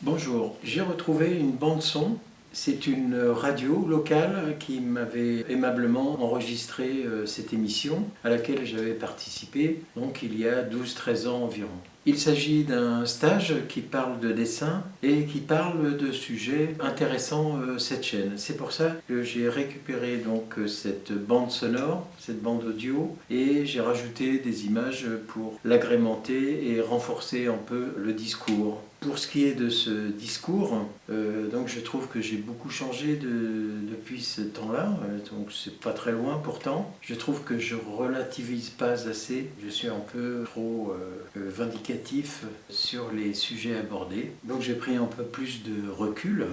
Bonjour, j'ai retrouvé une bande-son. C'est une radio locale qui m'avait aimablement enregistré cette émission à laquelle j'avais participé, donc il y a 12-13 ans environ. Il s'agit d'un stage qui parle de dessin et qui parle de sujets intéressants cette chaîne. C'est pour ça que j'ai récupéré donc cette bande sonore, cette bande audio, et j'ai rajouté des images pour l'agrémenter et renforcer un peu le discours. Pour ce qui est de ce discours, donc je trouve que j'ai beaucoup changé depuis ce temps-là, donc c'est pas très loin pourtant. Je trouve que je relativise pas assez, je suis un peu trop vindicatif sur les sujets abordés. Donc j'ai pris un peu plus de recul.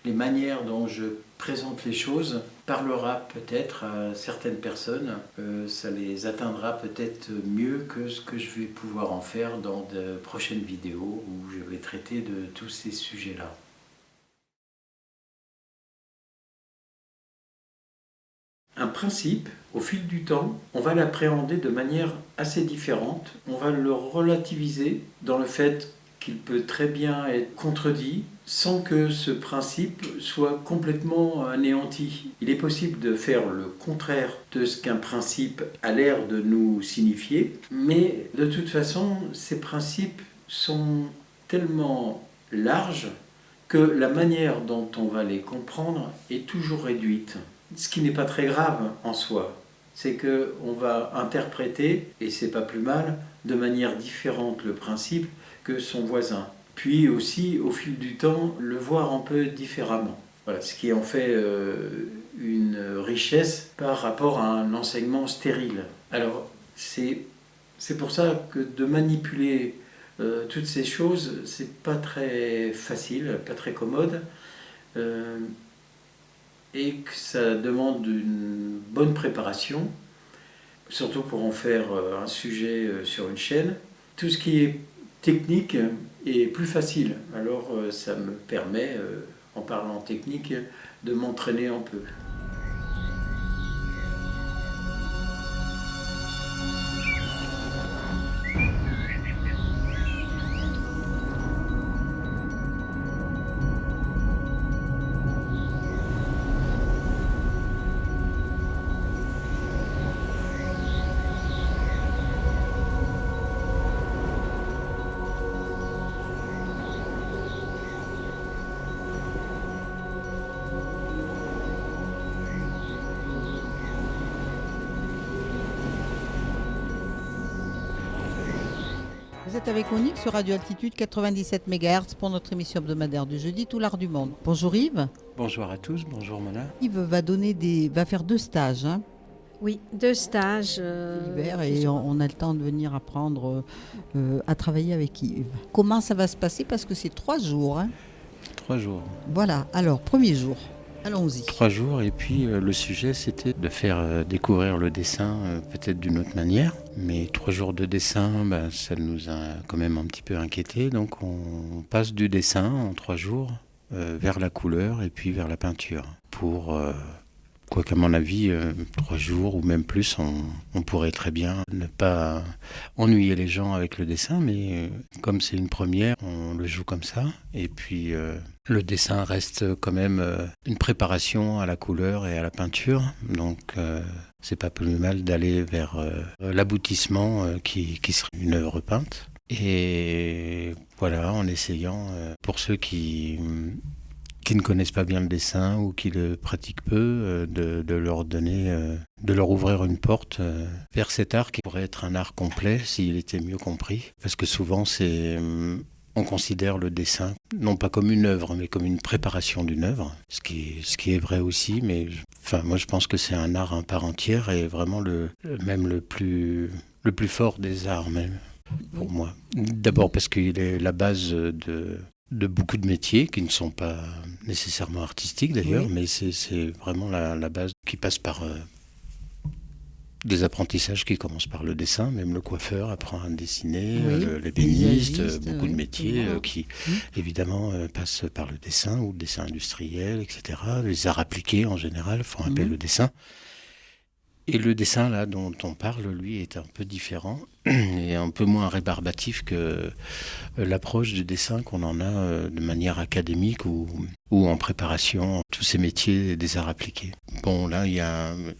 Les manières dont je présente les choses parlera peut-être à certaines personnes, ça les atteindra peut-être mieux que ce que je vais pouvoir en faire dans de prochaines vidéos où je vais traiter de tous ces sujets-là. Un principe, au fil du temps, on va l'appréhender de manière assez différente. On va le relativiser dans le fait qu'il peut très bien être contredit sans que ce principe soit complètement anéanti. Il est possible de faire le contraire de ce qu'un principe a l'air de nous signifier, mais de toute façon, ces principes sont tellement larges que la manière dont on va les comprendre est toujours réduite. Ce qui n'est pas très grave en soi, c'est qu'on va interpréter, et c'est pas plus mal, de manière différente le principe que son voisin. Puis aussi, au fil du temps, le voir un peu différemment. Voilà, ce qui en fait une richesse par rapport à un enseignement stérile. Alors, c'est pour ça que de manipuler toutes ces choses, c'est pas très facile, pas très commode. Et que ça demande une bonne préparation, surtout pour en faire un sujet sur une chaîne. Tout ce qui est technique est plus facile, alors ça me permet, en parlant technique, de m'entraîner un peu. Vous êtes avec Monique sur Radio Altitude 97 MHz pour notre émission hebdomadaire du jeudi, Tout l'art du monde. Bonjour Yves. Bonjour à tous, bonjour Mona. Yves va faire 2 stages. Oui, 2 stages. L'hiver, et on a le temps de venir apprendre à travailler avec Yves. Comment ça va se passer? Parce que c'est 3 jours. 3 jours. Voilà, alors premier jour. Allons-y. 3 jours et puis le sujet c'était de faire découvrir le dessin peut-être d'une autre manière. Mais 3 jours de dessin, ça nous a quand même un petit peu inquiétés. Donc on passe du dessin en 3 jours vers la couleur et puis vers la peinture. Quoiqu'à mon avis, 3 jours ou même plus, on pourrait très bien ne pas ennuyer les gens avec le dessin, mais comme c'est une première, on le joue comme ça. Et puis le dessin reste quand même une préparation à la couleur et à la peinture, donc c'est pas plus mal d'aller vers l'aboutissement qui serait une œuvre peinte. Et voilà, en essayant, pour ceux qui ne connaissent pas bien le dessin ou qui le pratiquent peu, de leur ouvrir une porte vers cet art qui pourrait être un art complet s'il était mieux compris. Parce que souvent, on considère le dessin non pas comme une œuvre, mais comme une préparation d'une œuvre, ce qui est vrai aussi, mais moi je pense que c'est un art à part entière et vraiment le plus fort des arts même, pour moi. D'abord parce qu'il est la base de beaucoup de métiers qui ne sont pas nécessairement artistiques d'ailleurs, oui. Mais c'est vraiment la base qui passe par des apprentissages qui commencent par le dessin. Même le coiffeur apprend à dessiner, l'ébéniste, beaucoup de métiers qui évidemment passent par le dessin ou le dessin industriel, etc. Les arts appliqués en général font appel au dessin. Et le dessin là dont on parle, lui, est un peu différent. et un peu moins rébarbatif que l'approche du dessin qu'on en a de manière académique ou en préparation, tous ces métiers des arts appliqués. Bon, là,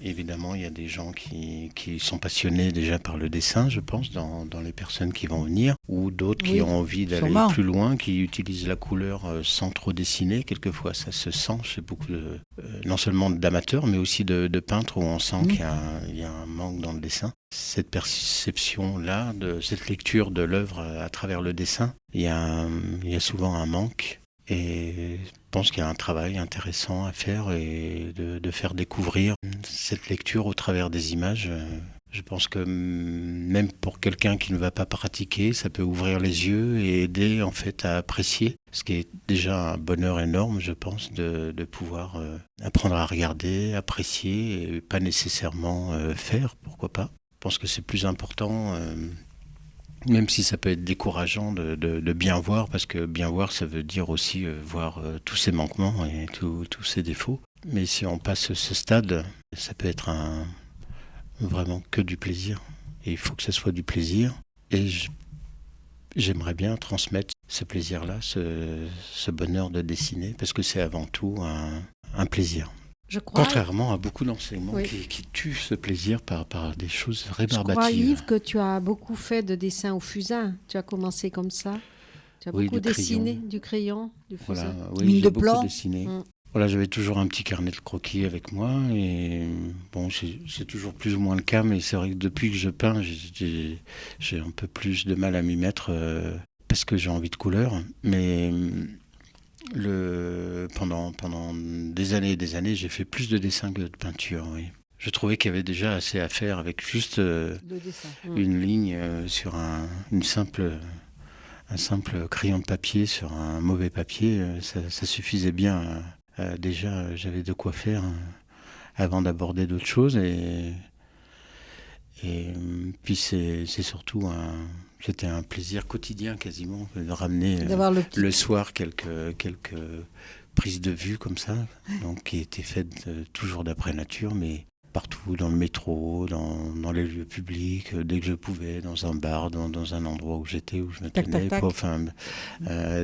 évidemment, il y a des gens qui sont passionnés déjà par le dessin, je pense, dans les personnes qui vont venir, ou d'autres qui ont envie d'aller plus loin, qui utilisent la couleur sans trop dessiner. Quelquefois, ça se sent chez beaucoup non seulement d'amateurs, mais aussi de peintres, où on sent qu'il y a un manque dans le dessin. Cette perception-là, cette lecture de l'œuvre à travers le dessin, il y a souvent un manque. Et je pense qu'il y a un travail intéressant à faire et de faire découvrir cette lecture au travers des images. Je pense que même pour quelqu'un qui ne va pas pratiquer, ça peut ouvrir les yeux et aider en fait à apprécier, ce qui est déjà un bonheur énorme, je pense, de pouvoir apprendre à regarder, apprécier et pas nécessairement faire, pourquoi pas. Je pense que c'est plus important. Même si ça peut être décourageant de bien voir, parce que bien voir, ça veut dire aussi voir tous ses manquements et tous ses défauts. Mais si on passe ce stade, ça peut être vraiment que du plaisir. Et il faut que ça soit du plaisir. Et j'aimerais bien transmettre ce plaisir-là, ce bonheur de dessiner, parce que c'est avant tout un plaisir. Je crois, contrairement à beaucoup d'enseignements qui tuent ce plaisir par des choses rébarbatives. Je crois, Yves, que tu as beaucoup fait de dessin au fusain. Tu as commencé comme ça. Tu as beaucoup dessiné du crayon, du fusain. Voilà, oui, j'ai beaucoup dessiné. Voilà, j'avais toujours un petit carnet de croquis avec moi et bon, c'est toujours plus ou moins le cas, mais c'est vrai que depuis que je peins, j'ai un peu plus de mal à m'y mettre parce que j'ai envie de couleur, mais pendant des années et des années, j'ai fait plus de dessins que de peinture, oui. Je trouvais qu'il y avait déjà assez à faire avec juste une ligne sur un simple crayon de papier sur un mauvais papier, ça suffisait bien. Déjà, j'avais de quoi faire avant d'aborder d'autres choses et puis c'est surtout c'était un plaisir quotidien quasiment de ramener le soir quelques prises de vue comme ça, donc qui étaient faites toujours d'après nature, mais partout, dans le métro, dans les lieux publics, dès que je pouvais, dans un bar, dans un endroit où j'étais, où je me tenais,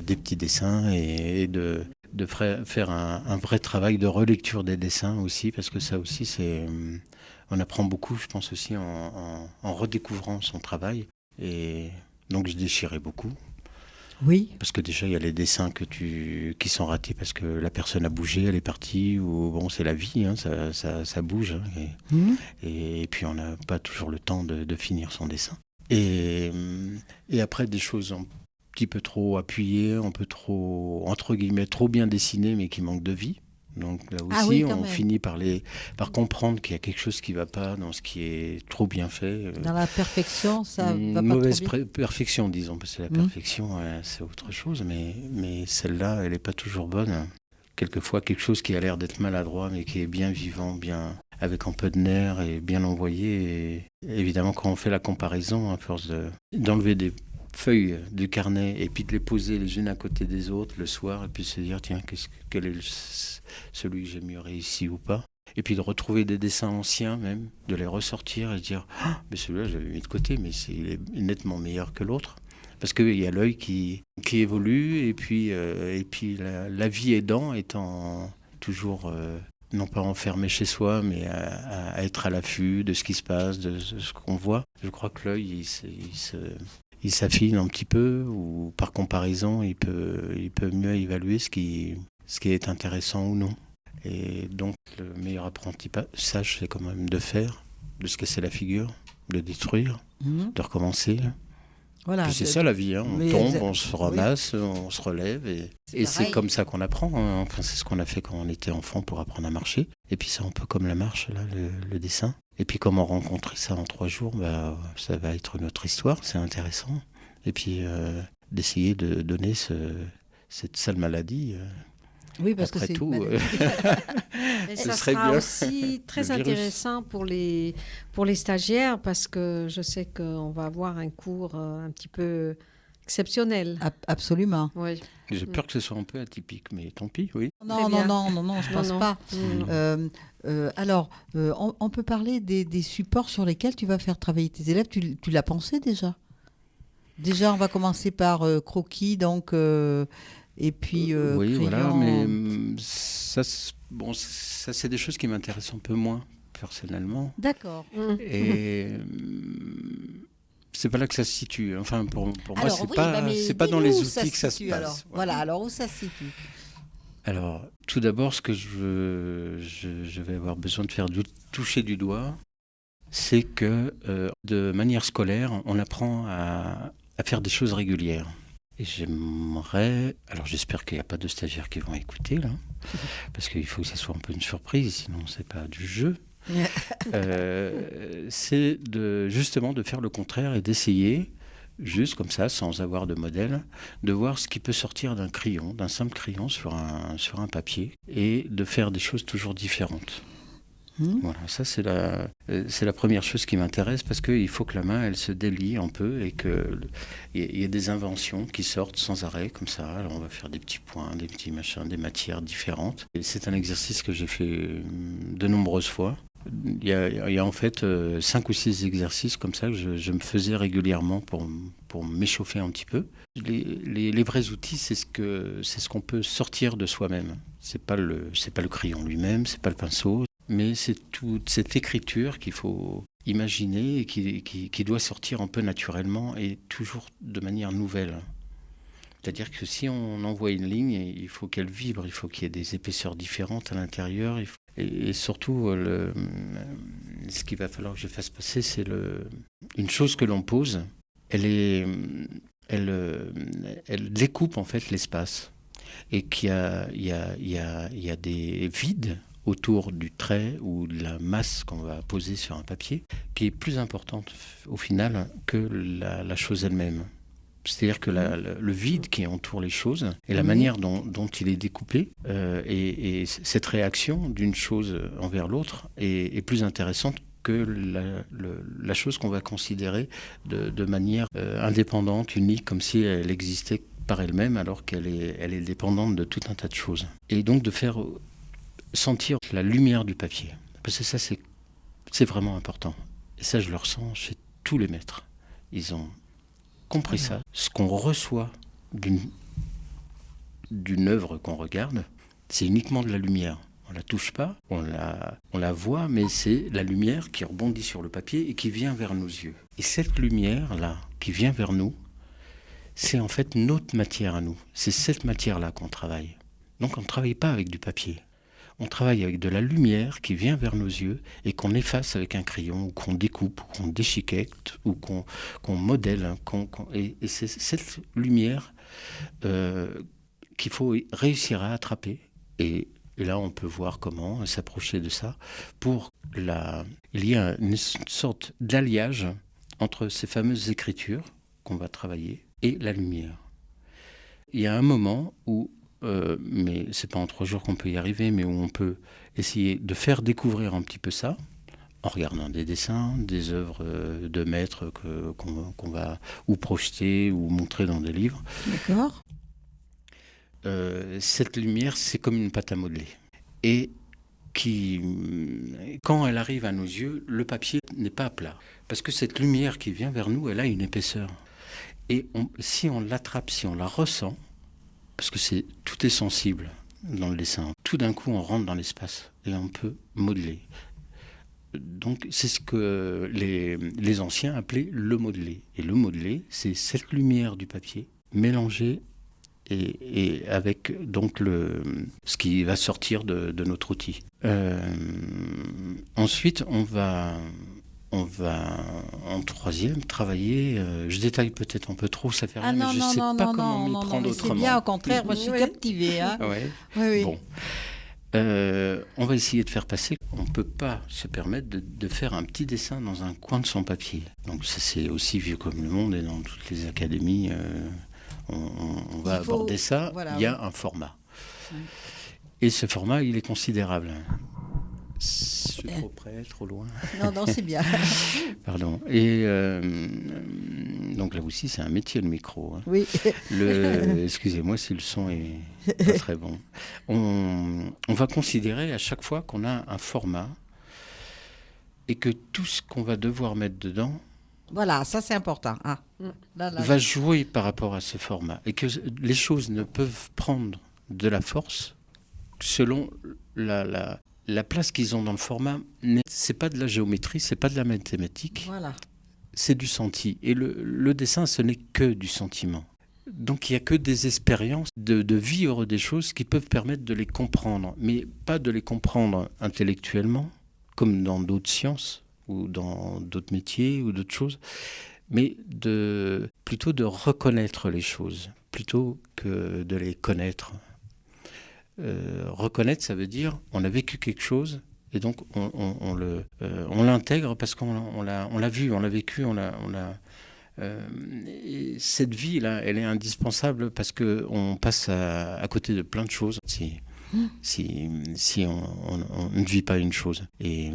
des petits dessins et de faire un vrai travail de relecture des dessins aussi, parce que ça aussi, on apprend beaucoup, je pense aussi, en redécouvrant son travail. Et donc, je déchirais beaucoup. Oui. Parce que déjà, il y a les dessins qui sont ratés parce que la personne a bougé, elle est partie, ou bon, c'est la vie, hein, ça bouge. Hein, et puis, on n'a pas toujours le temps de finir son dessin. Et après, des choses un petit peu trop appuyées, un peu trop, entre guillemets, trop bien dessinées, mais qui manquent de vie. Donc là aussi, on finit par comprendre qu'il y a quelque chose qui ne va pas dans ce qui est trop bien fait. Dans la perfection, ça va pas trop bien. Mauvaise perfection, disons, parce que la perfection, c'est autre chose, mais celle-là, elle n'est pas toujours bonne. Quelquefois, quelque chose qui a l'air d'être maladroit, mais qui est bien vivant, bien avec un peu de nerf et bien envoyé. Et évidemment, quand on fait la comparaison, à force d'enlever des feuilles du carnet et puis de les poser les unes à côté des autres le soir et puis se dire tiens quel est celui que j'ai mieux réussi ou pas, et puis de retrouver des dessins anciens même, de les ressortir et dire mais celui-là j'avais mis de côté mais il est nettement meilleur que l'autre, parce qu'il y a l'œil qui évolue et puis la vie étant toujours non pas enfermé chez soi, mais à être à l'affût de ce qui se passe, de ce qu'on voit. Je crois que l'œil il s'affine un petit peu, ou par comparaison, il peut mieux évaluer ce qui est intéressant ou non. Et donc, le meilleur apprentissage, c'est quand même de faire, de se casser la figure, de détruire, de recommencer. Voilà, puis c'est ça la vie, hein. On tombe, on se ramasse, on se relève, et c'est comme ça qu'on apprend. Hein. Enfin, c'est ce qu'on a fait quand on était enfant pour apprendre à marcher. Et puis c'est un peu comme la marche, là, le dessin. Et puis comme on rencontre ça en 3 jours, ça va être notre histoire, c'est intéressant. Et puis d'essayer de donner cette sale maladie. Oui, parce après que c'est tout, et ça sera aussi très intéressant pour les stagiaires, parce que je sais qu'on va avoir un cours un petit peu exceptionnel. Absolument. Oui. J'ai peur que ce soit un peu atypique, mais tant pis, oui. Non, je pense pas. Alors, on peut parler des supports sur lesquels tu vas faire travailler tes élèves. Tu l'as pensé déjà ? Déjà, on va commencer par croquis, donc, et puis oui, crayon. Voilà, mais ça, c'est des choses qui m'intéressent un peu moins, personnellement. D'accord. Et c'est pas là que ça se situe. Enfin, pour moi, Alors, c'est pas dans les outils que ça se passe. Alors. Voilà, alors où ça se situe ? Alors, tout d'abord, ce que je vais avoir besoin de faire toucher du doigt, c'est que de manière scolaire, on apprend à faire des choses régulières. Et alors j'espère qu'il n'y a pas de stagiaires qui vont écouter là, parce qu'il faut que ça soit un peu une surprise, sinon c'est pas du jeu. C'est justement de faire le contraire et d'essayer, juste comme ça, sans avoir de modèle, de voir ce qui peut sortir d'un crayon, d'un simple crayon sur un papier, et de faire des choses toujours différentes. Voilà, ça c'est la première chose qui m'intéresse, parce qu'il faut que la main elle se délie un peu et qu'il y ait des inventions qui sortent sans arrêt comme ça. Alors on va faire des petits points, des petits machins, des matières différentes. Et c'est un exercice que j'ai fait de nombreuses fois. Il y a en fait 5 ou 6 exercices comme ça que je me faisais régulièrement pour m'échauffer un petit peu. Les vrais outils, c'est ce qu'on peut sortir de soi-même. C'est pas le crayon lui-même, c'est pas le pinceau. Mais c'est toute cette écriture qu'il faut imaginer et qui doit sortir un peu naturellement et toujours de manière nouvelle. C'est-à-dire que si on envoie une ligne, il faut qu'elle vibre, il faut qu'il y ait des épaisseurs différentes à l'intérieur. Et surtout, ce qu'il va falloir que je fasse passer, c'est une chose que l'on pose, elle découpe en fait l'espace. Et qu'il y a des vides autour du trait ou de la masse qu'on va poser sur un papier, qui est plus importante au final que la chose elle-même. C'est-à-dire que le vide qui entoure les choses et la manière dont il est découpé et cette réaction d'une chose envers l'autre est plus intéressante que la chose qu'on va considérer de manière indépendante, unique, comme si elle existait par elle-même alors qu'elle est dépendante de tout un tas de choses. Et donc de faire sentir la lumière du papier. Parce que ça, c'est vraiment important. Et ça, je le ressens chez tous les maîtres. Ils ont compris ça. Ce qu'on reçoit d'une œuvre qu'on regarde, c'est uniquement de la lumière. On ne la touche pas, on la voit, mais c'est la lumière qui rebondit sur le papier et qui vient vers nos yeux. Et cette lumière-là, qui vient vers nous, c'est en fait notre matière à nous. C'est cette matière-là qu'on travaille. Donc on ne travaille pas avec du papier. On travaille avec de la lumière qui vient vers nos yeux et qu'on efface avec un crayon, ou qu'on découpe, ou qu'on déchiquette, ou qu'on modèle. Et c'est cette lumière qu'il faut réussir à attraper. Et là, on peut voir comment s'approcher de ça. Il y a une sorte d'alliage entre ces fameuses écritures qu'on va travailler et la lumière. Il y a un moment où mais c'est pas en 3 jours qu'on peut y arriver, mais où on peut essayer de faire découvrir un petit peu ça, en regardant des dessins, des œuvres de maîtres qu'on va ou projeter ou montrer dans des livres. D'accord. Cette lumière, c'est comme une pâte à modeler. Et quand elle arrive à nos yeux, le papier n'est pas plat. Parce que cette lumière qui vient vers nous, elle a une épaisseur. Et si on l'attrape, si on la ressent, parce que tout est sensible dans le dessin. Tout d'un coup, on rentre dans l'espace et on peut modeler. Donc, c'est ce que les anciens appelaient le modeler. Et le modeler, c'est cette lumière du papier mélangée et avec donc ce qui va sortir de notre outil. Ensuite, on va en 3e travailler, je détaille peut-être un peu trop, ça fait rien, mais je ne sais pas comment m'y prendre autrement. C'est bien, au contraire, moi je suis captivée. Hein. Oui. Bon. On va essayer de faire passer. On ne peut pas se permettre de faire un petit dessin dans un coin de son papier. Donc ça, c'est aussi vieux comme le monde, et dans toutes les académies, on va aborder ça. Voilà, il y a un format. Oui. Et ce format, il est considérable. Je suis trop près, trop loin. Non, c'est bien. Pardon. Et donc là aussi, c'est un métier, le micro. Hein. Oui. Excusez-moi si le son est pas très bon. On va considérer à chaque fois qu'on a un format et que tout ce qu'on va devoir mettre dedans Voilà, ça c'est important. Ah. Là. Va jouer par rapport à ce format. Et que les choses ne peuvent prendre de la force selon la place qu'ils ont dans le format. C'est pas de la géométrie, c'est pas de la mathématique. Voilà. C'est du senti. Et le dessin, ce n'est que du sentiment. Donc il n'y a que des expériences de vivre des choses qui peuvent permettre de les comprendre. Mais pas de les comprendre intellectuellement, comme dans d'autres sciences ou dans d'autres métiers ou d'autres choses, mais plutôt de reconnaître les choses, plutôt que de les connaître. Reconnaître, ça veut dire on a vécu quelque chose et donc on l'intègre parce qu'on l'a vu, on l'a vécu, et cette vie-là, elle est indispensable parce qu'on passe à côté de plein de choses si on ne vit pas une chose. Et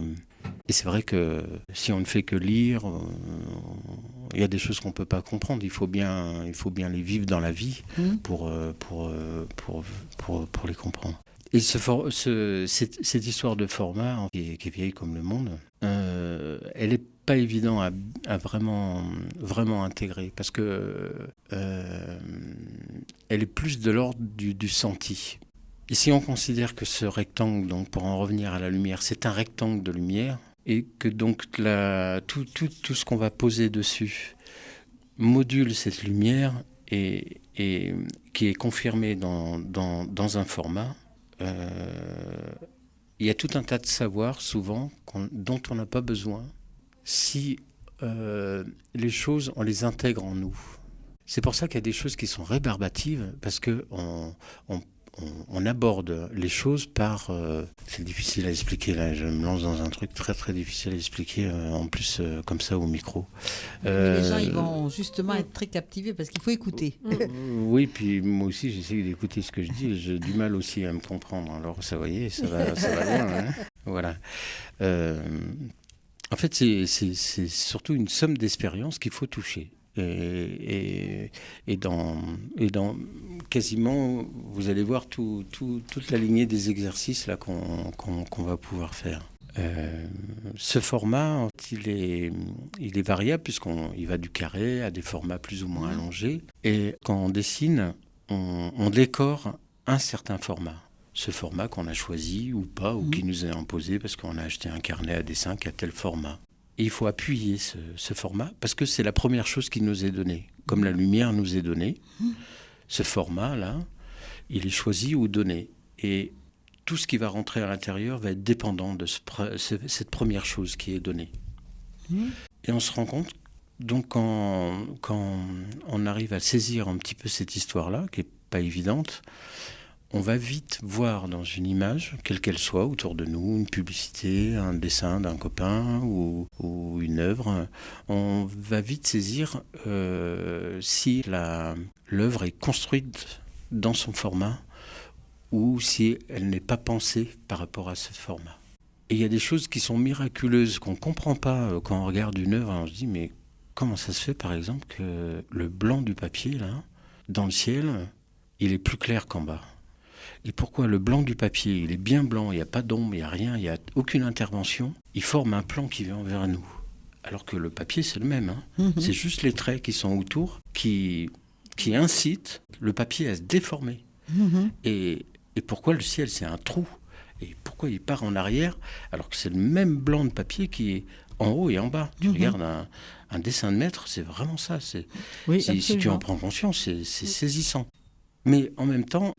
c'est vrai que si on ne fait que lire, il y a des choses qu'on ne peut pas comprendre. Il faut bien les vivre dans la vie pour les comprendre. Et cette histoire de format, qui est vieille comme le monde, elle n'est pas évidente à vraiment intégrer parce que elle est plus de l'ordre du senti. Et si on considère que ce rectangle, donc pour en revenir à la lumière, c'est un rectangle de lumière, et que donc tout ce qu'on va poser dessus module cette lumière et qui est confirmé dans un format, il y a tout un tas de savoirs souvent dont on n'a pas besoin si les choses, on les intègre en nous. C'est pour ça qu'il y a des choses qui sont rébarbatives, parce qu'on aborde les choses par... c'est difficile à expliquer, là, je me lance dans un truc très très difficile à expliquer, en plus comme ça au micro. Les gens, ils vont justement être très captivés parce qu'il faut écouter. Oui, puis moi aussi j'essaie d'écouter ce que je dis, j'ai du mal aussi à me comprendre, alors ça, vous voyez, ça va loin. Hein. Voilà. En fait, c'est surtout une somme d'expériences qu'il faut toucher. Et dans quasiment, vous allez voir toute la lignée des exercices là qu'on va pouvoir faire. Ce format, il est variable puisqu'il va du carré à des formats plus ou moins allongés. Et quand on dessine, on décore un certain format. Ce format qu'on a choisi ou pas, ou qui nous est imposé parce qu'on a acheté un carnet à dessin qui a tel format. Et il faut appuyer ce format parce que c'est la première chose qui nous est donnée. Comme la lumière nous est donnée, ce format-là, il est choisi ou donné. Et tout ce qui va rentrer à l'intérieur va être dépendant de cette première chose qui est donnée. Et on se rend compte, donc quand on arrive à saisir un petit peu cette histoire-là, qui n'est pas évidente, on va vite voir dans une image, quelle qu'elle soit, autour de nous, une publicité, un dessin d'un copain ou une œuvre, on va vite saisir si l'œuvre est construite dans son format ou si elle n'est pas pensée par rapport à ce format. Et il y a des choses qui sont miraculeuses, qu'on ne comprend pas quand on regarde une œuvre. On se dit, mais comment ça se fait, par exemple, que le blanc du papier, là, dans le ciel, il est plus clair qu'en bas ? Et pourquoi le blanc du papier, il est bien blanc, il n'y a pas d'ombre, il n'y a rien, il n'y a aucune intervention, il forme un plan qui vient vers nous. Alors que le papier, c'est le même. Hein. C'est juste les traits qui sont autour qui incitent le papier à se déformer. Et pourquoi le ciel, c'est un trou ? Et pourquoi il part en arrière alors que c'est le même blanc de papier qui est en haut et en bas ? Tu regardes un dessin de maître, c'est vraiment ça. Si tu en prends conscience, c'est saisissant. Mais en même temps,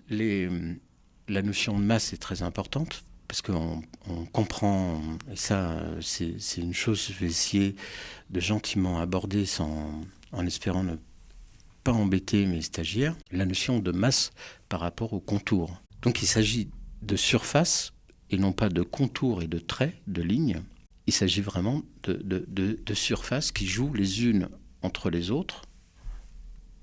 la notion de masse est très importante parce qu'on comprend, et ça c'est une chose que je vais essayer de gentiment aborder en espérant ne pas embêter mes stagiaires, la notion de masse par rapport au contour. Donc il s'agit de surface et non pas de contour et de traits, de lignes. Il s'agit vraiment de surfaces qui jouent les unes entre les autres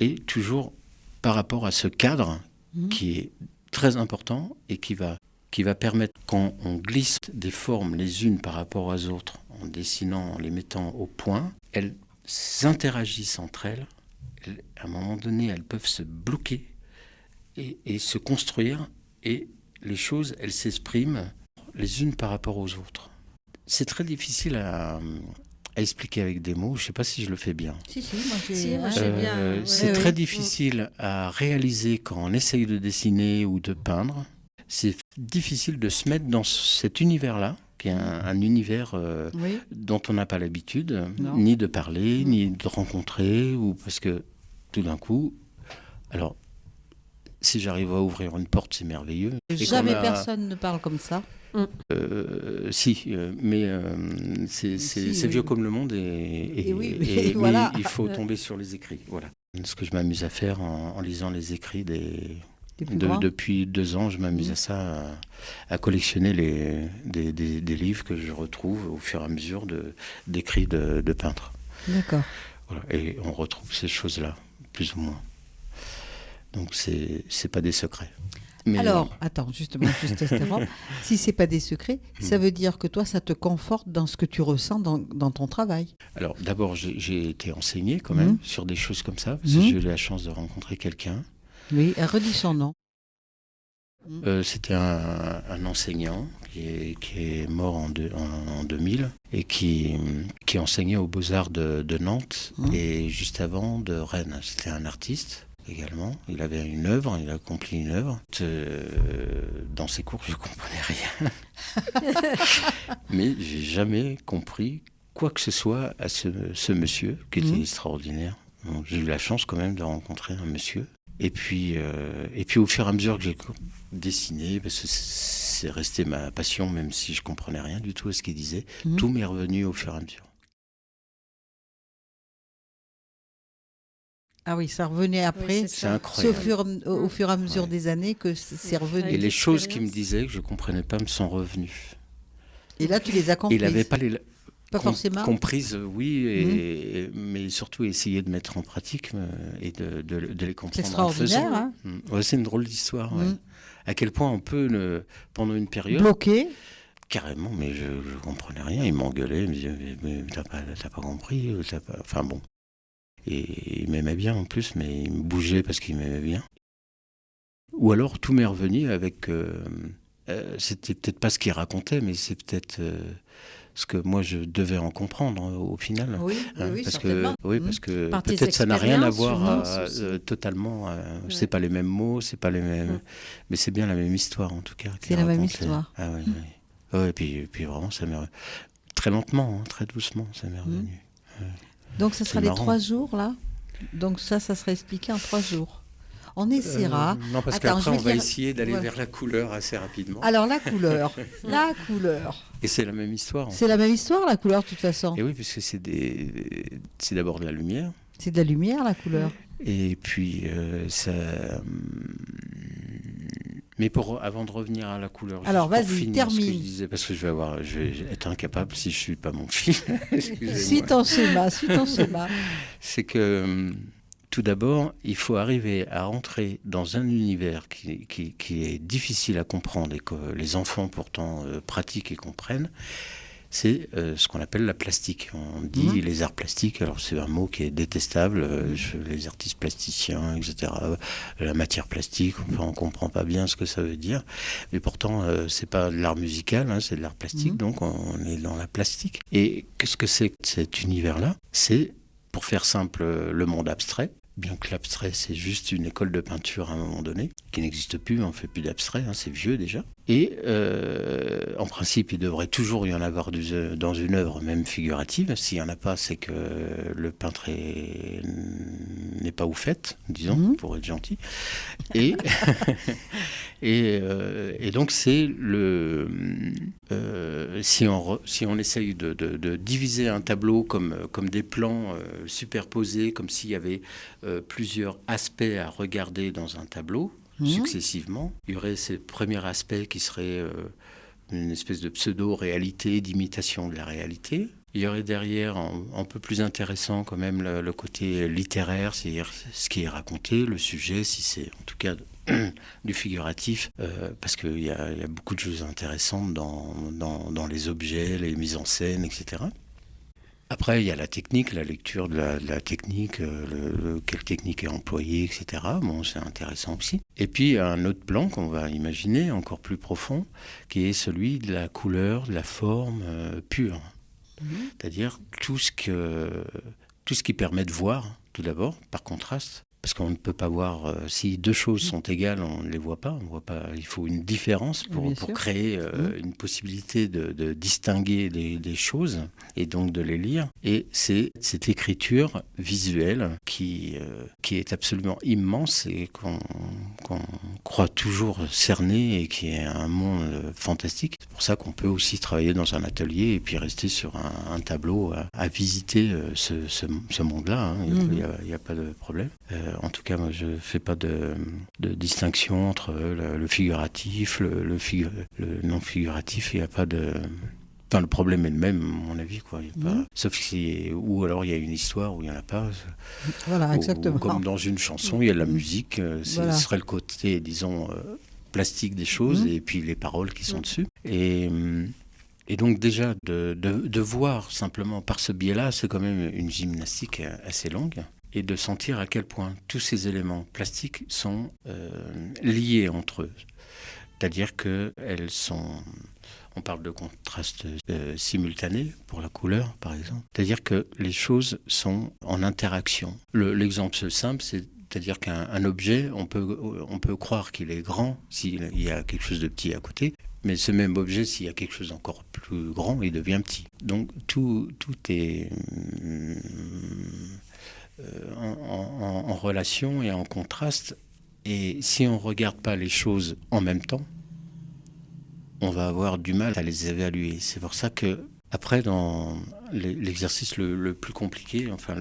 et toujours par rapport à ce cadre qui est très important et qui va qui va permettre, quand on glisse des formes les unes par rapport aux autres, en dessinant, en les mettant au point, elles s'interagissent entre elles. À un moment donné, elles peuvent se bloquer et se construire, et les choses, elles s'expriment les unes par rapport aux autres. C'est très difficile à expliquer avec des mots. Je ne sais pas si je le fais bien. Si, moi j'ai bien. C'est très difficile à réaliser quand on essaye de dessiner ou de peindre. C'est difficile de se mettre dans cet univers-là, qui est un univers dont on n'a pas l'habitude, ni de parler, ni de rencontrer, ou parce que tout d'un coup, alors, si j'arrive à ouvrir une porte, c'est merveilleux. Jamais personne ne parle comme ça. Mais c'est vieux comme le monde et voilà. Il faut tomber sur les écrits. Voilà. Ce que je m'amuse à faire en lisant les écrits depuis 2 ans, je m'amuse à ça, à collectionner des livres que je retrouve au fur et à mesure d'écrits de peintres. D'accord. Voilà. Et on retrouve ces choses-là, plus ou moins. Donc c'est pas des secrets. Mais alors, attends, justement, si c'est pas des secrets, ça veut dire que toi, ça te conforte dans ce que tu ressens dans ton travail. Alors, d'abord, j'ai été enseigné quand même sur des choses comme ça, parce que j'ai eu la chance de rencontrer quelqu'un. Oui, redis son nom. C'était un enseignant qui est mort en 2000 et qui enseignait aux Beaux-Arts de Nantes et juste avant de Rennes. C'était un artiste également. Il avait une œuvre, il a accompli une œuvre. Dans ses cours, je ne comprenais rien. Mais j'ai jamais compris quoi que ce soit à ce monsieur qui était extraordinaire. Donc, j'ai eu la chance quand même de rencontrer un monsieur. Et puis au fur et à mesure que j'ai dessiné, parce que c'est resté ma passion, même si je ne comprenais rien du tout à ce qu'il disait, tout m'est revenu au fur et à mesure. Ah oui, ça revenait après. C'est incroyable. C'est au fur et à mesure des années que c'est revenu. Et les choses qu'il me disait que je ne comprenais pas me sont revenues. Et là, tu les as comprises. Il n'avait pas forcément comprises, mais surtout essayer de mettre en pratique et de les comprendre. C'est extraordinaire. Hein. Ouais, c'est une drôle d'histoire. Ouais. À quel point on peut, pendant une période... bloquer. Carrément, mais je ne comprenais rien. Il m'engueulait, il me disait mais t'as pas compris, Enfin bon. Et il m'aimait bien en plus, mais il me bougeait parce qu'il m'aimait bien. Ou alors tout m'est revenu avec... c'était peut-être pas ce qu'il racontait, mais c'est peut-être ce que moi je devais en comprendre au final. Oui, parce certainement. Parce que Par peut-être ça n'a rien à voir totalement. C'est pas les mêmes mots, c'est pas les mêmes... Mais c'est bien la même histoire en tout cas. C'est la même histoire. Ah oui, oui. Ouais, et puis vraiment, ça m'est... Très lentement, très doucement, ça m'est revenu. Donc ça sera les 3 jours là. Donc ça sera expliqué en 3 jours. On essaiera. Non, parce qu'après on va essayer d'aller vers la couleur assez rapidement. Alors la couleur. Et c'est la même histoire. C'est la même histoire, la couleur, de toute façon. Et oui, puisque c'est d'abord de la lumière. C'est de la lumière, la couleur. Et puis ça... Mais avant de revenir à la couleur, alors vas-y, termine. Ce que je disais, parce que je vais être incapable si je ne suis pas mon fils. Suis ton schéma. C'est que tout d'abord, il faut arriver à entrer dans un univers qui est difficile à comprendre et que les enfants pourtant pratiquent et comprennent. C'est ce qu'on appelle la plastique. On dit les arts plastiques, alors c'est un mot qui est détestable, les artistes plasticiens, etc. La matière plastique, on ne comprend pas bien ce que ça veut dire, mais pourtant c'est pas de l'art musical, c'est de l'art plastique, donc on est dans la plastique. Et qu'est-ce que c'est que cet univers-là ? C'est, pour faire simple, le monde abstrait. Bien que l'abstrait, c'est juste une école de peinture à un moment donné, qui n'existe plus, on ne fait plus d'abstrait, c'est vieux déjà. Et en principe, il devrait toujours y en avoir dans une œuvre, même figurative. S'il n'y en a pas, c'est que le peintre n'est pas au fait, disons, pour être gentil. Et, et donc, c'est si on essaye de diviser un tableau comme des plans superposés, comme s'il y avait plusieurs aspects à regarder dans un tableau, successivement. Il y aurait ces premiers aspects qui seraient une espèce de pseudo-réalité, d'imitation de la réalité. Il y aurait derrière, un peu plus intéressant quand même, le côté littéraire, c'est-à-dire ce qui est raconté, le sujet, si c'est en tout cas du figuratif, parce qu'il y a beaucoup de choses intéressantes dans les objets, les mises en scène, etc. Après, il y a la technique, la lecture de la technique, quelle technique est employée, etc. Bon, c'est intéressant aussi. Et puis, il y a un autre plan qu'on va imaginer, encore plus profond, qui est celui de la couleur, de la forme pure. C'est-à-dire tout ce qui permet de voir, tout d'abord, par contraste. Parce qu'on ne peut pas voir, si deux choses sont égales, on ne les voit pas. Il faut une différence pour créer une possibilité de distinguer des choses et donc de les lire. Et c'est cette écriture visuelle qui est absolument immense et qu'on croit toujours cerner et qui est un monde fantastique. C'est pour ça qu'on peut aussi travailler dans un atelier et puis rester sur un tableau à visiter ce monde-là. Il n'y a pas de problème. En tout cas, moi, je ne fais pas de distinction entre le figuratif, le non-figuratif. Il n'y a pas de... Enfin, le problème est le même, à mon avis, quoi. Sauf ou alors il y a une histoire où il n'y en a pas. Voilà, exactement. Ou comme dans une chanson, il y a de la musique. Ce serait le côté, disons, plastique des choses, et puis les paroles qui sont dessus. Et donc déjà, de voir simplement par ce biais-là, c'est quand même une gymnastique assez longue. Et de sentir à quel point tous ces éléments plastiques sont liés entre eux. C'est-à-dire qu'elles sont... On parle de contraste simultané pour la couleur, par exemple. C'est-à-dire que les choses sont en interaction. L'exemple simple, c'est-à-dire qu'un objet, on peut croire qu'il est grand s'il y a quelque chose de petit à côté. Mais ce même objet, s'il y a quelque chose d'encore plus grand, il devient petit. Donc tout est... en relation et en contraste. Et si on ne regarde pas les choses en même temps, on va avoir du mal à les évaluer. C'est pour ça que, après, dans l'exercice le plus compliqué, enfin,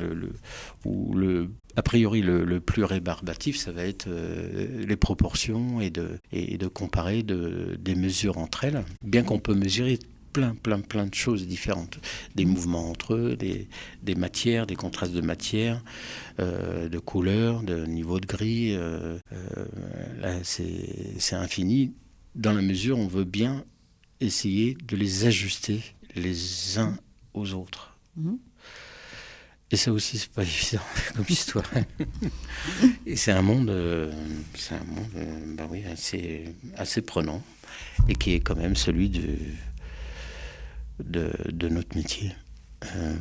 a priori le plus rébarbatif, ça va être les proportions et de comparer des mesures entre elles, bien qu'on peut mesurer plein de choses différentes, des mouvements entre eux, des matières, des contrastes de matière, de couleurs, de niveau de gris. Là, c'est infini. Dans la mesure où on veut bien essayer de les ajuster les uns aux autres. Et ça aussi, c'est pas évident comme histoire. Et c'est un monde, assez prenant, et qui est quand même celui de notre métier.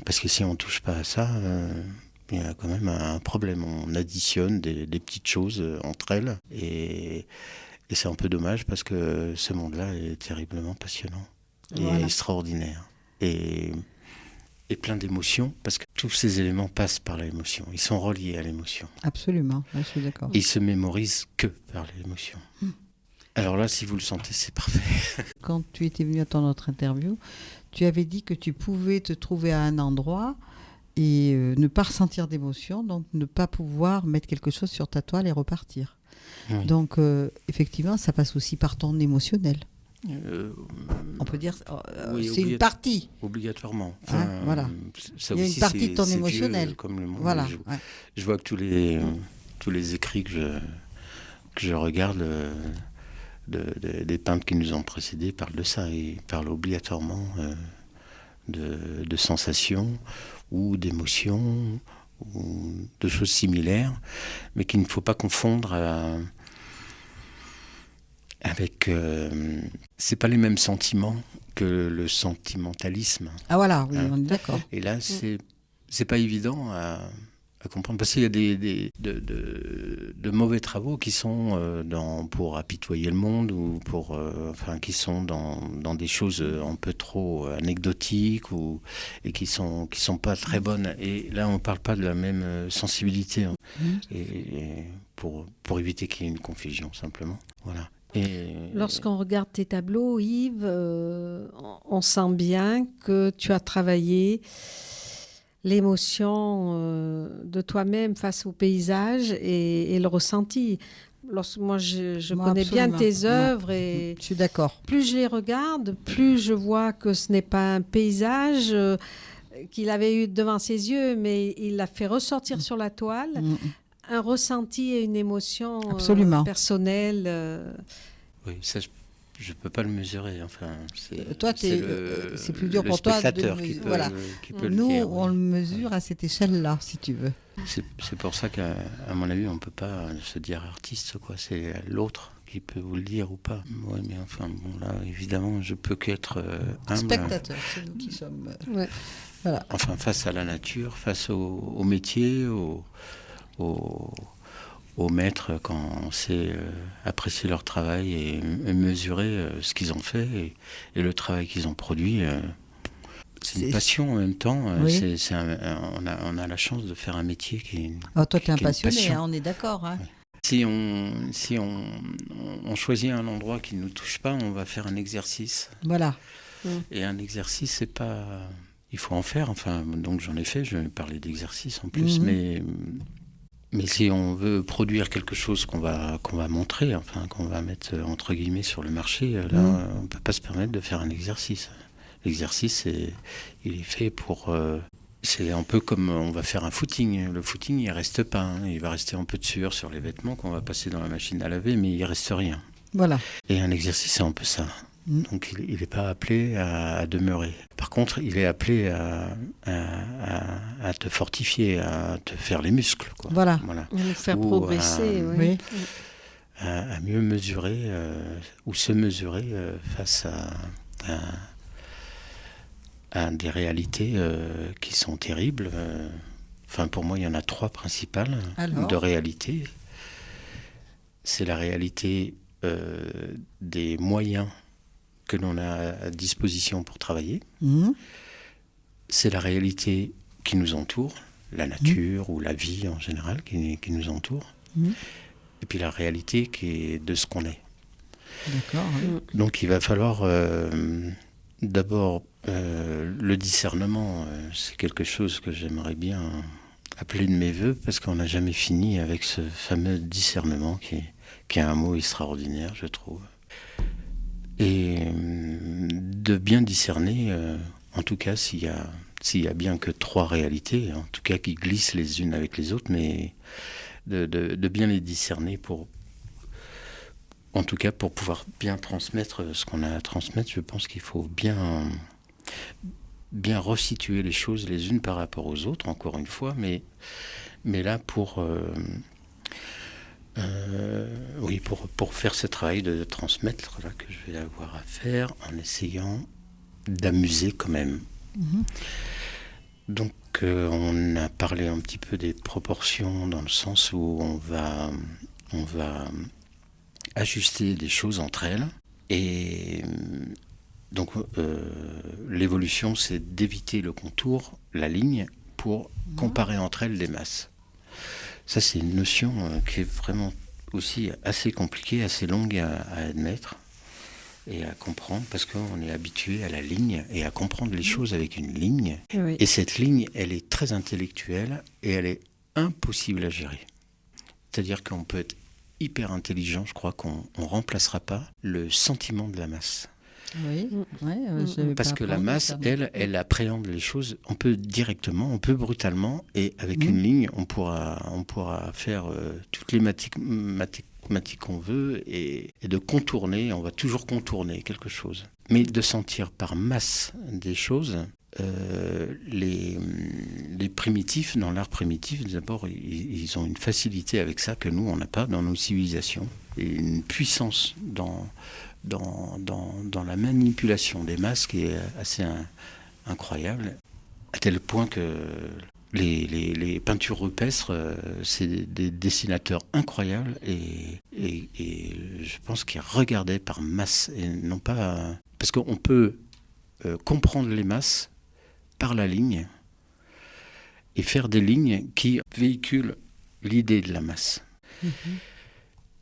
Parce que si on ne touche pas à ça, il y a quand même un problème. On additionne des petites choses entre elles, et c'est un peu dommage parce que ce monde-là est terriblement passionnant et extraordinaire. Et plein d'émotions, parce que tous ces éléments passent par l'émotion. Ils sont reliés à l'émotion. Absolument, je suis d'accord. Ils se mémorisent que par l'émotion. Alors là, si vous le sentez, c'est parfait. Quand tu étais venu à ton autre interview, tu avais dit que tu pouvais te trouver à un endroit et ne pas ressentir d'émotion, donc ne pas pouvoir mettre quelque chose sur ta toile et repartir. Oui. Donc, effectivement, ça passe aussi par ton émotionnel. On peut dire, oui, c'est une partie. Obligatoirement. Enfin, voilà. Ça il y a aussi, une partie de ton émotionnel. Vieux, comme le monde. Voilà. Je vois que tous les écrits que je regarde des peintres qui nous ont précédés parlent de ça. Ils parlent obligatoirement de sensations ou d'émotions ou de choses similaires, mais qu'il ne faut pas confondre avec... c'est pas les mêmes sentiments que le sentimentalisme. Ah voilà, oui, on est d'accord. Et là, c'est pas évident à comprendre, parce qu'il y a de mauvais travaux qui sont pour apitoyer le monde, ou qui sont dans des choses un peu trop anecdotiques, et qui sont pas très bonnes. Et là, on parle pas de la même sensibilité, et pour éviter qu'il y ait une confusion, simplement. Voilà. Lorsqu'on regarde tes tableaux, Yves, on sent bien que tu as travaillé l'émotion de toi-même face au paysage et le ressenti. Moi, je connais bien tes œuvres, et je suis d'accord. Plus je les regarde, plus je vois que ce n'est pas un paysage qu'il avait eu devant ses yeux, mais il l'a fait ressortir sur la toile. un ressenti et une émotion personnelle. Oui, ça, je ne peux pas le mesurer. Enfin, toi, c'est plus dur pour toi de le qui peut Nous, le dire. On le mesure à cette échelle-là, si tu veux. C'est pour ça qu'à mon avis, on ne peut pas se dire artiste, quoi. C'est l'autre qui peut vous le dire ou pas. Oui, mais enfin, bon, là, évidemment, je peux qu'être humble. Spectateur, c'est nous qui sommes... Voilà. Enfin, face à la nature, face au métier, aux maîtres, quand on sait apprécier leur travail et mesurer ce qu'ils ont fait et le travail qu'ils ont produit. C'est une passion en même temps. Oui. On a la chance de faire un métier qui est toi, tu es un passionné, on est d'accord. Hein. Oui. Si on choisit un endroit qui ne nous touche pas, on va faire un exercice. Voilà. Et un exercice, c'est pas... Il faut en faire. Enfin, donc j'en ai fait. Je vais parler d'exercice en plus, mais si on veut produire quelque chose qu'on va montrer, enfin qu'on va mettre entre guillemets sur le marché, là, on peut pas se permettre de faire un exercice. L'exercice, il est fait pour... c'est un peu comme on va faire un footing. Le footing, il reste pas. Hein. Il va rester un peu de sueur sur les vêtements qu'on va passer dans la machine à laver, mais il reste rien. Voilà. Et un exercice, c'est un peu ça. Donc il n'est pas appelé à demeurer. Par contre, il est appelé à te fortifier, à te faire les muscles. Quoi. Voilà. Nous faire progresser. Oui. À mieux mesurer ou se mesurer face à des réalités qui sont terribles. Enfin, pour moi, il y en a 3 principales de réalités. C'est la réalité des moyens que l'on a à disposition pour travailler. C'est la réalité qui nous entoure, la nature ou la vie en général qui nous entoure. Et puis la réalité qui est de ce qu'on est. D'accord. Donc il va falloir d'abord le discernement. C'est quelque chose que j'aimerais bien appeler de mes voeux parce qu'on n'a jamais fini avec ce fameux discernement qui est un mot extraordinaire, je trouve. Et de bien discerner, en tout cas s'il y a bien que 3 réalités, en tout cas qui glissent les unes avec les autres, mais de bien les discerner en tout cas pour pouvoir bien transmettre ce qu'on a à transmettre. Je pense qu'il faut bien resituer les choses les unes par rapport aux autres, encore une fois, mais là pour faire ce travail de transmettre là, que je vais avoir à faire en essayant d'amuser quand même. Donc on a parlé un petit peu des proportions dans le sens où on va ajuster des choses entre elles. Et donc l'évolution, c'est d'éviter le contour, la ligne, pour comparer entre elles des masses. Ça, c'est une notion qui est vraiment aussi assez compliquée, assez longue à admettre et à comprendre, parce qu'on est habitué à la ligne et à comprendre les choses avec une ligne. Oui. Et cette ligne, elle est très intellectuelle et elle est impossible à gérer. C'est-à-dire qu'on peut être hyper intelligent, je crois qu'on ne remplacera pas le sentiment de la masse. Oui, parce que la masse, elle appréhende les choses, on peut directement, on peut brutalement, et avec une ligne, on pourra faire toutes les mathématiques qu'on veut, et de contourner, on va toujours contourner quelque chose. Mais de sentir par masse des choses, les primitifs, dans l'art primitif, d'abord, ils ont une facilité avec ça que nous, on n'a pas dans nos civilisations, et une puissance dans la manipulation des masses qui est assez incroyable, à tel point que les peintures rupestres, c'est des dessinateurs incroyables et je pense qu'ils regardaient par masse et non pas... Parce qu'on peut comprendre les masses par la ligne et faire des lignes qui véhiculent l'idée de la masse.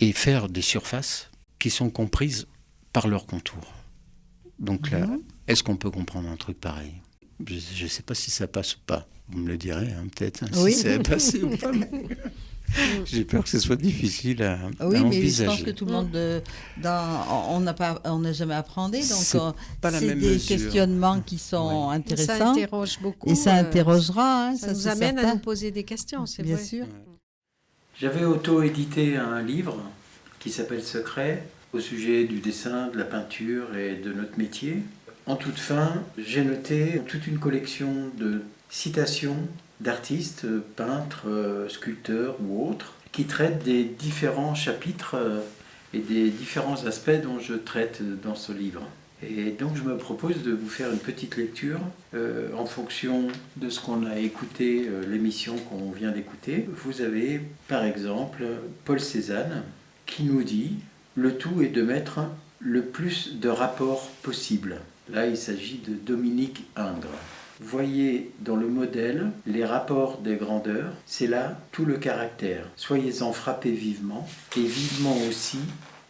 Et faire des surfaces qui sont comprises par leur contour. Donc là, est-ce qu'on peut comprendre un truc pareil ? Je ne sais pas si ça passe ou pas. Vous me le direz, peut-être, si ça a passé ou pas. J'ai peur que ce soit difficile à envisager. Oui, mais je pense que tout le monde... on n'a jamais appris, donc c'est des questionnements qui sont intéressants. Ça interroge beaucoup. Et ça interrogera. Ça nous amène à nous poser des questions, c'est bien vrai. Sûr. J'avais auto-édité un livre qui s'appelle Secret, au sujet du dessin, de la peinture et de notre métier. En toute fin, j'ai noté toute une collection de citations d'artistes, peintres, sculpteurs ou autres, qui traitent des différents chapitres et des différents aspects dont je traite dans ce livre. Et donc je me propose de vous faire une petite lecture en fonction de ce qu'on a écouté, l'émission qu'on vient d'écouter. Vous avez par exemple Paul Cézanne qui nous dit « Le tout est de mettre le plus de rapports possible ». Là il s'agit de Dominique Ingres. Voyez dans le modèle les rapports des grandeurs, c'est là tout le caractère. Soyez-en frappés vivement, et vivement aussi,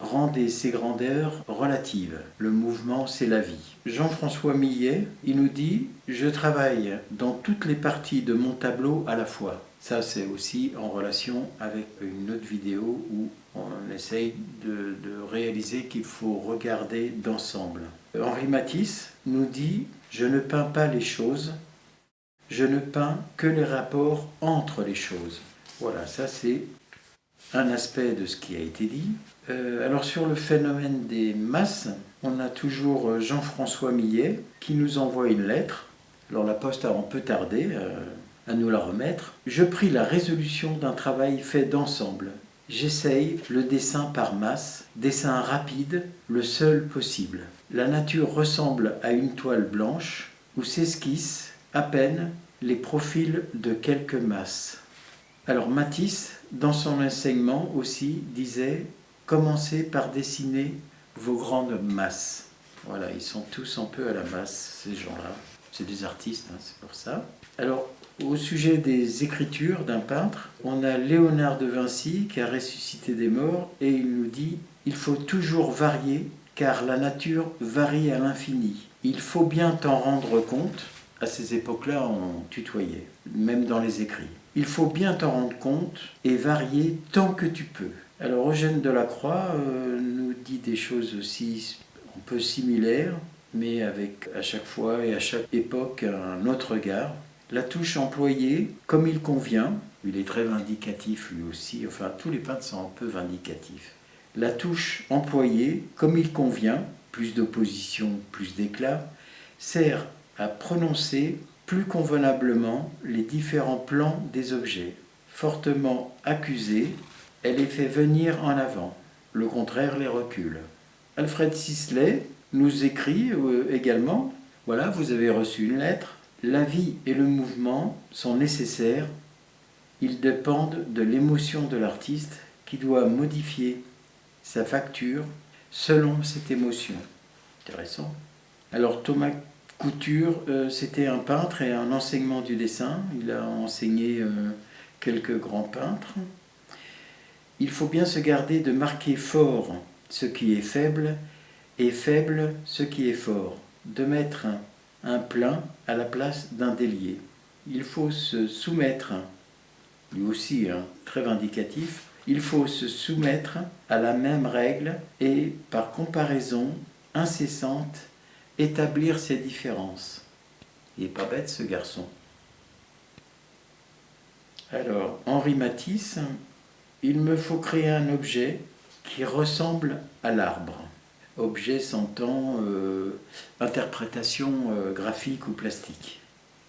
rendez ces grandeurs relatives. Le mouvement, c'est la vie. Jean-François Millet, il nous dit « Je travaille dans toutes les parties de mon tableau à la fois ». Ça, c'est aussi en relation avec une autre vidéo où on essaye de réaliser qu'il faut regarder d'ensemble. Henri Matisse nous dit « Je ne peins pas les choses, je ne peins que les rapports entre les choses ». Voilà, ça c'est un aspect de ce qui a été dit. Alors sur le phénomène des masses, on a toujours Jean-François Millet qui nous envoie une lettre. Alors la poste a un peu tardé à nous la remettre. « Je pris la résolution d'un travail fait d'ensemble. J'essaye le dessin par masse, dessin rapide, le seul possible. La nature ressemble à une toile blanche où s'esquissent à peine les profils de quelques masses. » Alors Matisse, dans son enseignement aussi, disait « Commencez par dessiner vos grandes masses ». Voilà, ils sont tous un peu à la masse, ces gens-là. C'est des artistes, hein, c'est pour ça. Alors, au sujet des écritures d'un peintre, on a Léonard de Vinci qui a ressuscité des morts et il nous dit « Il faut toujours varier car la nature varie à l'infini. Il faut bien t'en rendre compte. » À ces époques-là, on tutoyait, même dans les écrits. « Il faut bien t'en rendre compte et varier tant que tu peux. » Alors Eugène Delacroix nous dit des choses aussi un peu similaires, mais avec à chaque fois et à chaque époque un autre regard. La touche employée comme il convient, il est très vindicatif lui aussi, enfin tous les peintres sont un peu vindicatifs. La touche employée comme il convient, plus d'opposition, plus d'éclat, sert à prononcer plus convenablement les différents plans des objets. Fortement accusée, elle les fait venir en avant, le contraire les recule. Alfred Sisley nous écrit également, voilà, vous avez reçu une lettre, la vie et le mouvement sont nécessaires, ils dépendent de l'émotion de l'artiste qui doit modifier sa facture selon cette émotion. Intéressant. Alors Thomas Couture, c'était un peintre et un enseignement du dessin, il a enseigné quelques grands peintres. Il faut bien se garder de marquer fort ce qui est faible et faible ce qui est fort, de mettre un plein à la place d'un délié. Il faut se soumettre, lui aussi très vindicatif, il faut se soumettre à la même règle et, par comparaison incessante, établir ses différences. Il n'est pas bête ce garçon. Alors, Henri Matisse, il me faut créer un objet qui ressemble à l'arbre. Objet s'entend interprétation graphique ou plastique.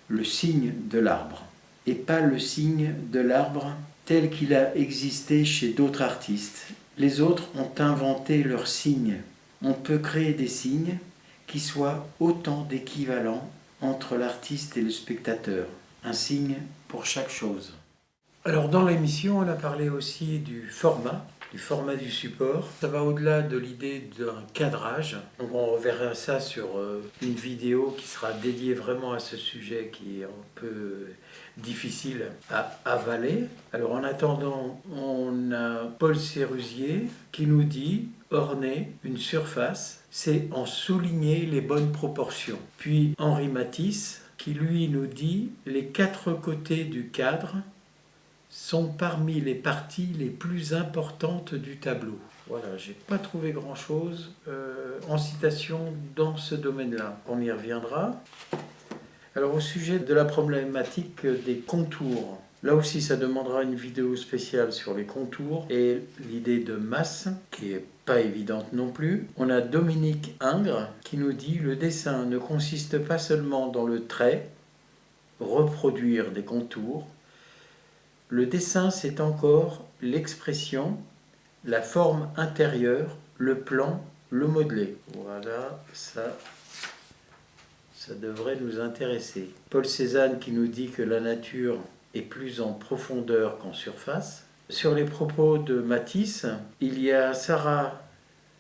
Le signe de l'arbre, et pas le signe de l'arbre tel qu'il a existé chez d'autres artistes. Les autres ont inventé leurs signes. On peut créer des signes qui soient autant d'équivalents entre l'artiste et le spectateur. Un signe pour chaque chose. Alors dans l'émission, on a parlé aussi du format du support. Ça va au-delà de l'idée d'un cadrage. Donc on reverra ça sur une vidéo qui sera dédiée vraiment à ce sujet qui est un peu difficile à avaler. Alors en attendant, on a Paul Sérusier qui nous dit « Orner une surface, c'est en souligner les bonnes proportions ». Puis Henri Matisse qui lui nous dit « Les quatre côtés du cadre sont parmi les parties les plus importantes du tableau ». Voilà, j'ai pas trouvé grand-chose en citation dans ce domaine-là. On y reviendra. Alors au sujet de la problématique des contours, Là aussi, ça demandera une vidéo spéciale sur les contours et l'idée de masse, qui est pas évidente non plus. On a Dominique Ingres qui nous dit « Le dessin ne consiste pas seulement dans le trait, reproduire des contours. Le dessin, c'est encore l'expression, la forme intérieure, le plan, le modelé. » Voilà, ça devrait nous intéresser. Paul Cézanne qui nous dit que la nature est plus en profondeur qu'en surface. Sur les propos de Matisse, il y a Sarah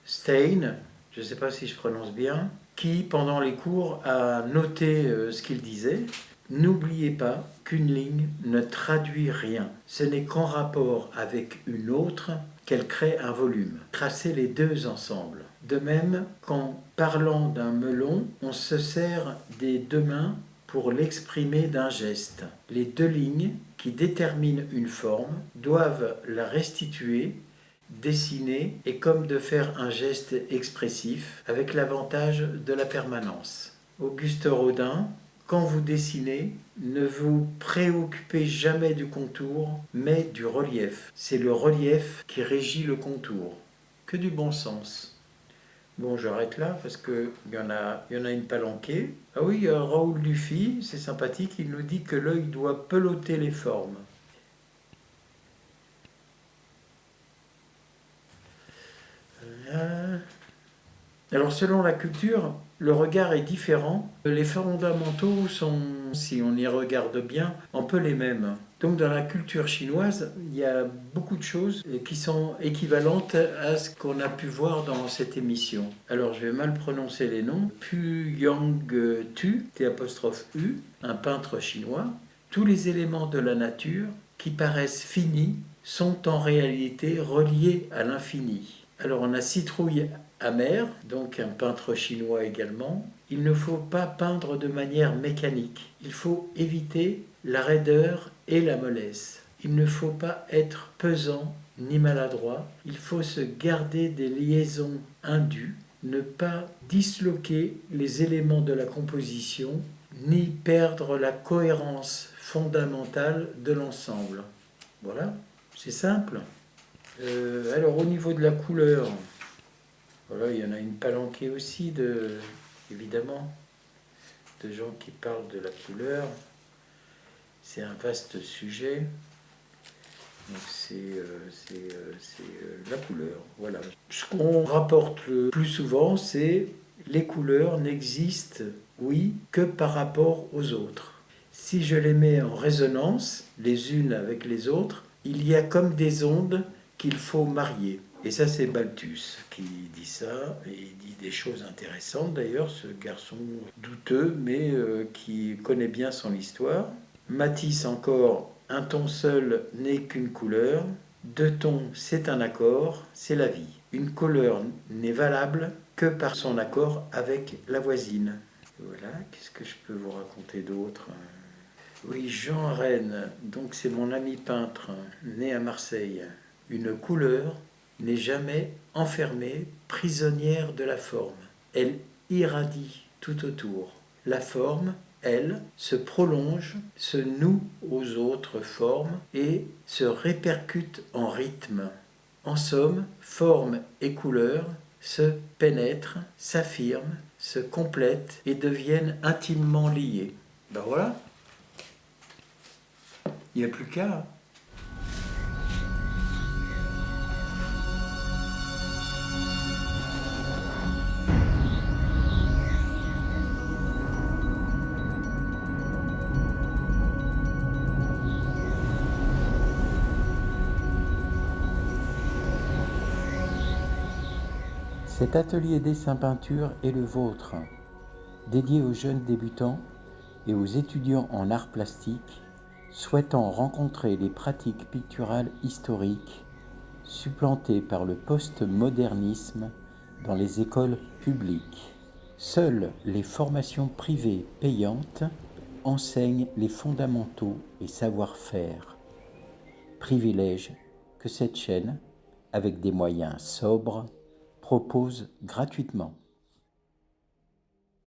Stein, je ne sais pas si je prononce bien, qui, pendant les cours, a noté ce qu'il disait. « N'oubliez pas qu'une ligne ne traduit rien. Ce n'est qu'en rapport avec une autre qu'elle crée un volume. Tracez les deux ensemble. De même qu'en parlant d'un melon, on se sert des deux mains pour l'exprimer d'un geste. Les deux lignes qui déterminent une forme doivent la restituer, dessiner et comme de faire un geste expressif avec l'avantage de la permanence. » Auguste Rodin, quand vous dessinez, ne vous préoccupez jamais du contour, mais du relief. C'est le relief qui régit le contour. Que du bon sens. Bon, j'arrête là parce qu'il y en a une palanquée. Ah oui, il y a Raoul Dufy, c'est sympathique, il nous dit que l'œil doit peloter les formes. Alors, selon la culture, le regard est différent. Les fondamentaux sont, si on y regarde bien, un peu les mêmes. Donc dans la culture chinoise, il y a beaucoup de choses qui sont équivalentes à ce qu'on a pu voir dans cette émission. Alors je vais mal prononcer les noms. Pu Yang Tu, T'-U, un peintre chinois. Tous les éléments de la nature qui paraissent finis sont en réalité reliés à l'infini. Alors on a Citrouille amère, donc un peintre chinois également. Il ne faut pas peindre de manière mécanique. Il faut éviter la raideur et la mollesse. Il ne faut pas être pesant ni maladroit. Il faut se garder des liaisons indues, ne pas disloquer les éléments de la composition, ni perdre la cohérence fondamentale de l'ensemble. Voilà, c'est simple. Alors au niveau de la couleur, voilà, il y en a une palanquée aussi, évidemment, de gens qui parlent de la couleur. C'est un vaste sujet. Donc c'est la couleur. Voilà. Ce qu'on rapporte le plus souvent, c'est les couleurs n'existent, oui, que par rapport aux autres. Si je les mets en résonance, les unes avec les autres, il y a comme des ondes qu'il faut marier. Et ça, c'est Balthus qui dit ça, et il dit des choses intéressantes d'ailleurs, ce garçon douteux, mais qui connaît bien son histoire. Matisse encore, un ton seul n'est qu'une couleur, deux tons c'est un accord, c'est la vie. Une couleur n'est valable que par son accord avec la voisine. Voilà, qu'est-ce que je peux vous raconter d'autre ? Oui, Jean Rennes, donc c'est mon ami peintre, né à Marseille. Une couleur n'est jamais enfermée, prisonnière de la forme. Elle irradie tout autour. La forme, elle, se prolonge, se noue aux autres formes et se répercute en rythme. En somme, forme et couleur se pénètrent, s'affirment, se complètent et deviennent intimement liées. Ben voilà, il n'y a plus qu'à. Cet atelier dessin-peinture est le vôtre, dédié aux jeunes débutants et aux étudiants en arts plastiques souhaitant rencontrer les pratiques picturales historiques supplantées par le post-modernisme dans les écoles publiques. Seules les formations privées payantes enseignent les fondamentaux et savoir-faire. Privilège que cette chaîne, avec des moyens sobres, propose gratuitement.